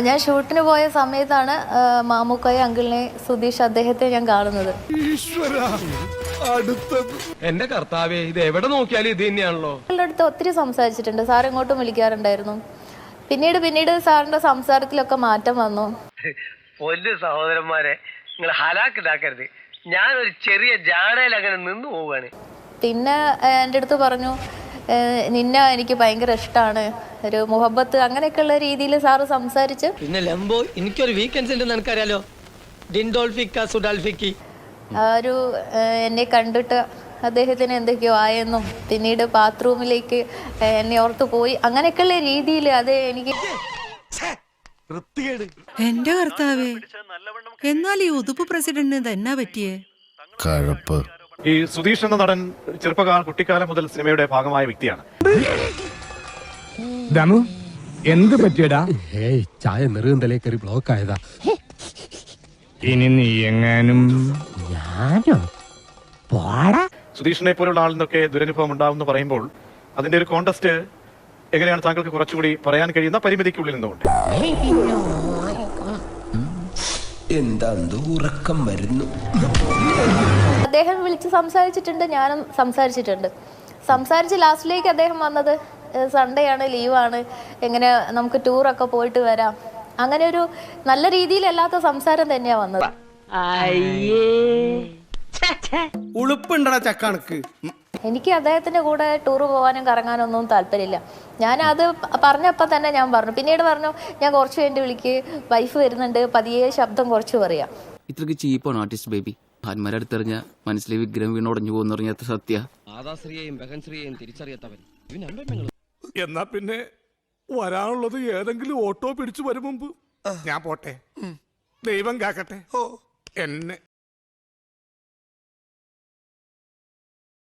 ഞാൻ ഷൂട്ടിന് പോയ സമയത്താണ് മാമുക്കോയ അങ്കിളിനെ സുധീഷ് അദ്ദേഹത്തെ ഞാൻ കാണുന്നത്. എന്റെ കർത്താവേ, ഇത് എവിടെ നോക്കിയാലും ഇത് തന്നെയാണല്ലോ. അയാളുടെ അടുത്ത് ഒത്തിരി സംസാരിച്ചിട്ടുണ്ട്. സാർ ഇങ്ങോട്ടും വിളിക്കാറുണ്ടായിരുന്നു. പിന്നീട് സാറിന്റെ സംസാരത്തിലൊക്കെ മാറ്റം വന്നു. പൊന്നു സഹോദരന്മാരെ, നിങ്ങൾ ഹലാക്കിതാക്കരുത്. ഞാനൊരു ചെറിയ ജാടയിൽ അങ്ങനെ നിന്നു പോവുകയാണ്. പിന്നെ എൻ്റെ അടുത്ത് പറഞ്ഞു, നിന്നെ എനിക്ക് ഭയങ്കര ഇഷ്ടമാണ്, ഒരു മുഹബത്ത് അങ്ങനെയൊക്കെയുള്ള രീതിയിൽ സാറ് സംസാരിച്ച്. പിന്നെ ലംബോ എനിക്കൊരു വീക്കെൻഡ്സ് ഉണ്ടെന്ന് എനിക്കറിയാലോ. ഡിൻഡോൾഫിക്ക സുഡാൽഫിക്കി ഒരു എന്നെ കണ്ടിട്ട് അദ്ദേഹത്തിന് എന്തൊക്കെയോ ആയെന്നും പിന്നീട് ബാത്റൂമിലേക്ക് എന്നെ ഓർത്ത് പോയി അങ്ങനെയൊക്കെയുള്ള രീതിയിൽ അത് എനിക്ക്. എന്റെ കർത്താവേ, എന്നാൽ ഈ ഉതുപ്പ് പ്രസിഡന്റിന് തന്നെ പറ്റിയേ കഴപ്പ്. ഈ സുധീഷ് എന്ന നടൻ കുട്ടിക്കാലം മുതൽ സിനിമയുടെ ഭാഗമായ വ്യക്തിയാണ്. ദമു എന്ത് പറ്റിയടാ? ഏയ് ചായ നെറുകന്തലേ കയറി ബ്ലോക്ക് ആയതാ. ഇനി നീ എങ്ങാനും ഞാനോ പോടാ. സുധീഷിനെ പോലുള്ള ആളിൽ നിന്നൊക്കെ ദുരനുഭവം ഉണ്ടാവുമെന്ന് പറയുമ്പോൾ അതിന്റെ ഒരു കോണ്ടസ്റ്റ് എങ്ങനെയാണ് താങ്കൾക്ക് കുറച്ചുകൂടി പറയാൻ കഴിയുന്ന പരിമിതിക്കുള്ളിൽ നിന്നുകൊണ്ട്? എന്താ ഉറക്കം വരുന്നു. അദ്ദേഹം വിളിച്ച് സംസാരിച്ചിട്ടുണ്ട്, ഞാനും സംസാരിച്ച് ലാസ്റ്റിലേക്ക് അദ്ദേഹം വന്നത് സൺഡേ ആണ്, ലീവാണ്, എങ്ങനെ നമുക്ക് ടൂറൊക്കെ പോയിട്ട് വരാം, അങ്ങനെ ഒരു നല്ല രീതിയിലല്ലാത്ത സംസാരം തന്നെയാണ് വന്നത്. ഉളുപ്പുണ്ടടാ ചക്കണക്ക്. എനിക്ക് അദ്ദേഹത്തിന്റെ കൂടെ ടൂർ പോകാനും കറങ്ങാനും ഒന്നും താല്പര്യമില്ല. ഞാൻ അത് പറഞ്ഞപ്പോൾ തന്നെ ഞാൻ പറഞ്ഞു. പിന്നീട് പറഞ്ഞു, ഞാൻ കുറച്ച് കഴിഞ്ഞ് വിളിക്ക്, വൈഫ് വരുന്നുണ്ട്, പതിയെ ശബ്ദം കുറച്ച് പറയാം. ഇത്രക്ക് ചീപ്പാണ് ആർട്ടിസ്റ്റ് ബേബി. ആത്മാരടുത്തെറിഞ്ഞ മനസ്സിലെ വിഗ്രഹം വീണുടഞ്ഞു പോകുന്ന പറഞ്ഞാത്ത സത്യ. ആദാശ്രീയെയും ബഹൻശ്രീയെയും തിരിച്ചറിയാത്തവൻ. എന്നാ പിന്നെ വരാനുള്ളത് ഏതെങ്കിലും ഓട്ടോ പിടിച്ചു വരും മുമ്പ് ഞാൻ പോട്ടെ. ദൈവം കാക്കട്ടെ എന്നെ.